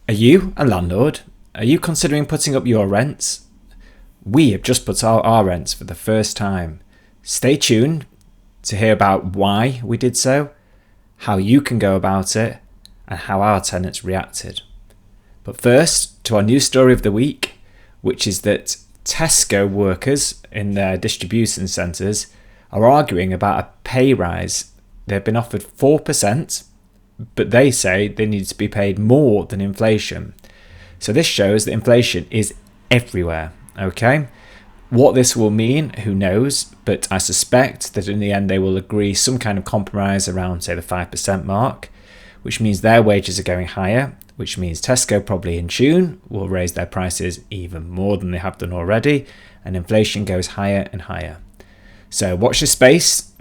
Are you a landlord? Are you considering putting up your rents? We have just put our rents for the first time. Stay tuned to hear about why we did so, how you can go about it, and how our tenants reacted. But first, to our news story of the week, which is that Tesco workers in their distribution centres are arguing about a pay rise. They've been offered 4%, but they say they need to be paid more than inflation. So this shows that inflation is everywhere, okay? What this will mean, who knows, but I suspect that in the end they will agree some kind of compromise around, say, the 5% mark, which means their wages are going higher, which means Tesco probably in June will raise their prices even more than they have done already, and inflation goes higher and higher. So watch this space.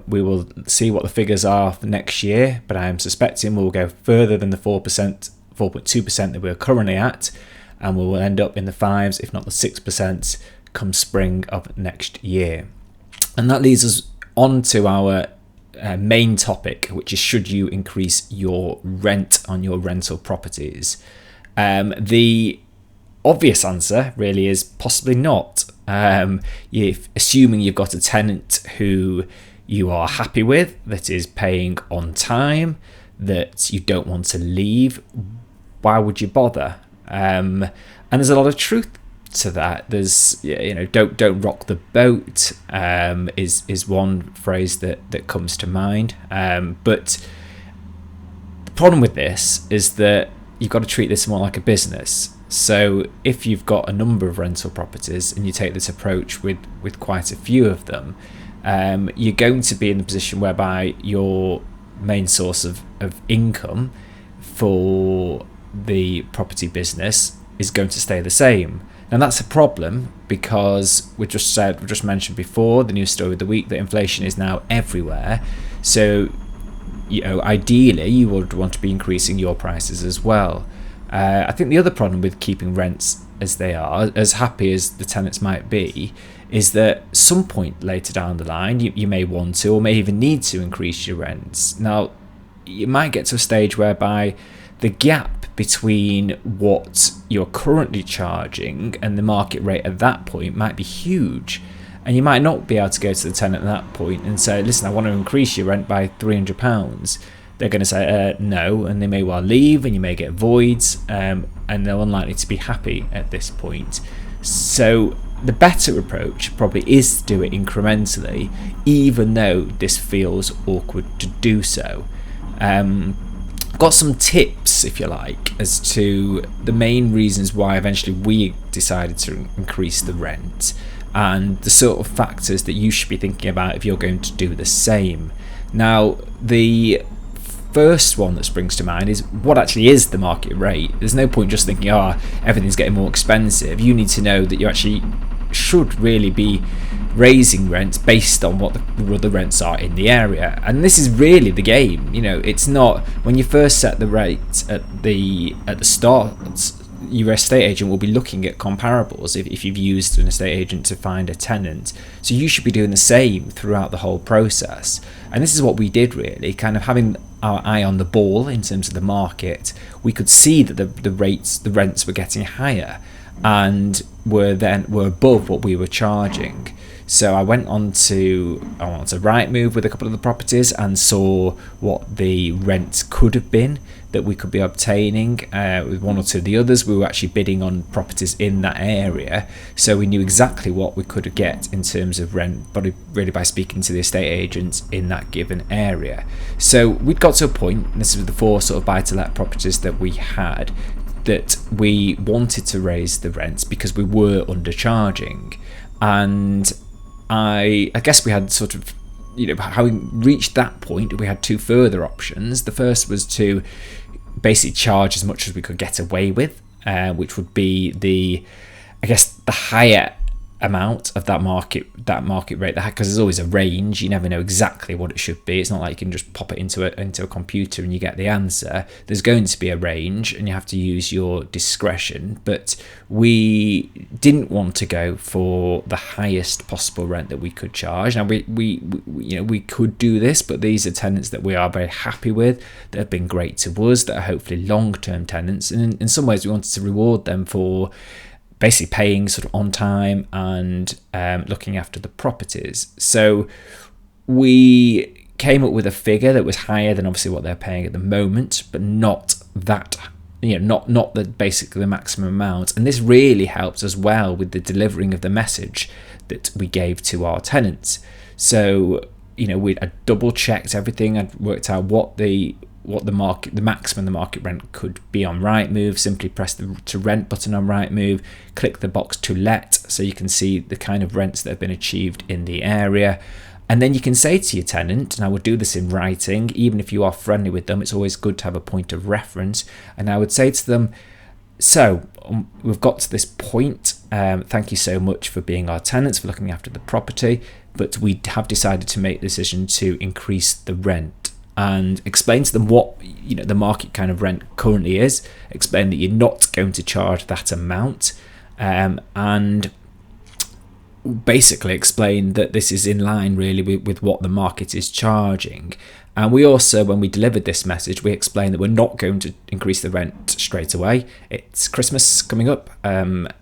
We will see what the figures are for next year, but I am suspecting we'll go further than the 4%, 4.2% that we're currently at, and we will end up in the 5s, if not the 6%, come spring of next year. And that leads us on to our main topic, which is should you increase your rent on your rental properties? The obvious answer really is possibly not. If assuming you've got a tenant who you are happy with, that is paying on time, that you don't want to leave, why would you bother? And there's a lot of truth to that. There's, don't rock the boat is one phrase that comes to mind. But the problem with this is that you've got to treat this more like a business. So if you've got a number of rental properties and you take this approach with quite a few of them, you're going to be in the position whereby your main source of income for the property business is going to stay the same. And that's a problem because we just mentioned before, the news story of the week, that inflation is now everywhere. So, ideally you would want to be increasing your prices as well. I think the other problem with keeping rents as they are, as happy as the tenants might be, is that some point later down the line you may want to or may even need to increase your rents. Now, you might get to a stage whereby the gap between what you're currently charging and the market rate at that point might be huge, and you might not be able to go to the tenant at that point and say, listen, I want to increase your rent by £300. They're going to say no, and they may well leave, and you may get voids, and they're unlikely to be happy at this point. So the better approach probably is to do it incrementally, even though this feels awkward to do so. Got some tips, if you like, as to the main reasons why eventually we decided to increase the rent and the sort of factors that you should be thinking about if you're going to do the same. Now, the first one that springs to mind is what actually is the market rate. There's no point just thinking, everything's getting more expensive. You need to know that you actually should really be raising rents based on what the rents are in the area, and this is really the game. It's not when you first set the rate at the start. Your estate agent will be looking at comparables if you've used an estate agent to find a tenant, so you should be doing the same throughout the whole process. And this is what we did, really, kind of having our eye on the ball in terms of the market. We could see that the rents were getting higher and were above what we were charging. So I went on to Rightmove with a couple of the properties and saw what the rent could have been that we could be obtaining. With one or two of the others, we were actually bidding on properties in that area, so we knew exactly what we could get in terms of rent, but really by speaking to the estate agents in that given area. So we'd got to a point, and this was the 4 sort of buy-to-let properties that we had, that we wanted to raise the rents because we were undercharging. And I guess we had sort of, having reached that point, we had 2 further options. The first was to basically charge as much as we could get away with, which would be the higher amount of that market rate, because there's always a range. You never know exactly what it should be. It's not like you can just pop it into a computer and you get the answer. There's going to be a range and you have to use your discretion, but we didn't want to go for the highest possible rent that we could charge. Now we could do this, but these are tenants that we are very happy with, that have been great to us, that are hopefully long-term tenants, and in some ways we wanted to reward them for basically paying sort of on time and looking after the properties. So we came up with a figure that was higher than obviously what they're paying at the moment, but not that, not the basically the maximum amount. And this really helps as well with the delivering of the message that we gave to our tenants. So I double checked everything. I'd worked out what the maximum the market rent could be on Rightmove. Simply press the to rent button on Rightmove, click the box to let, so you can see the kind of rents that have been achieved in the area. And then you can say to your tenant, and I would do this in writing, even if you are friendly with them, it's always good to have a point of reference. And I would say to them, so we've got to this point. Thank you so much for being our tenants, for looking after the property, but we have decided to make the decision to increase the rent. And explain to them what the market kind of rent currently is. Explain that you're not going to charge that amount, and basically explain that this is in line really with what the market is charging. And we also, when we delivered this message, we explained that we're not going to increase the rent straight away. It's Christmas coming up,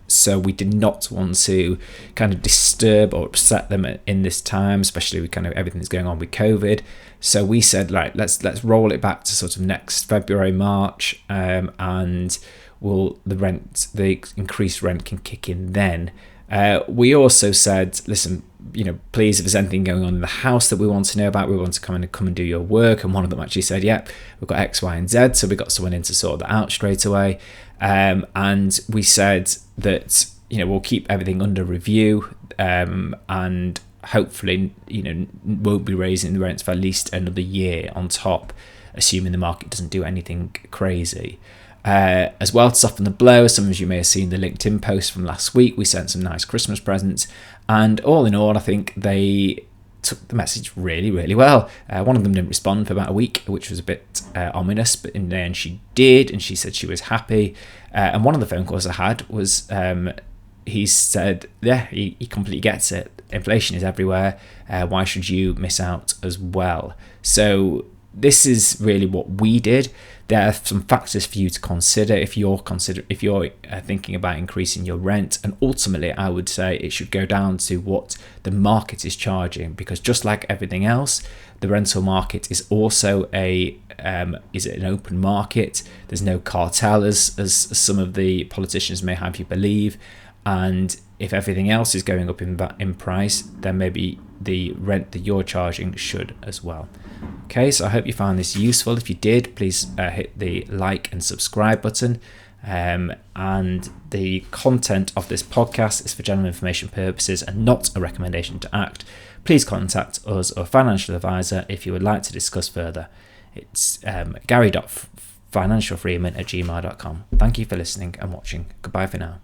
so we did not want to kind of disturb or upset them in this time, especially with kind of everything that's going on with COVID. So we said, right, let's roll it back to sort of next February, March, and the increased rent can kick in then. We also said, listen, please, if there's anything going on in the house that we want to know about, we want to come and do your work. And one of them actually said, yep, we've got X, Y, and Z. So we got someone in to sort that out straight away. And we said that, we'll keep everything under review, and hopefully, won't be raising the rents for at least another year on top, assuming the market doesn't do anything crazy. As well, to soften the blow, some of you may have seen the LinkedIn post from last week. We sent some nice Christmas presents, and all in all, I think they took the message really, really well. One of them didn't respond for about a week, which was a bit ominous, but in the end she did, and she said she was happy. And one of the phone calls I had was, he said, yeah, he completely gets it. Inflation is everywhere. Why should you miss out as well? So this is really what we did. There are some factors for you to consider if you're thinking about increasing your rent, and ultimately I would say it should go down to what the market is charging, because just like everything else, the rental market is also an open market. There's no cartel as some of the politicians may have you believe, and if everything else is going up in price, then maybe the rent that you're charging should as well. Okay, so I hope you found this useful. If you did, please hit the like and subscribe button. And the content of this podcast is for general information purposes and not a recommendation to act. Please contact us or financial advisor if you would like to discuss further. It's gary.financialfreeman@gmail.com. Thank you for listening and watching. Goodbye for now.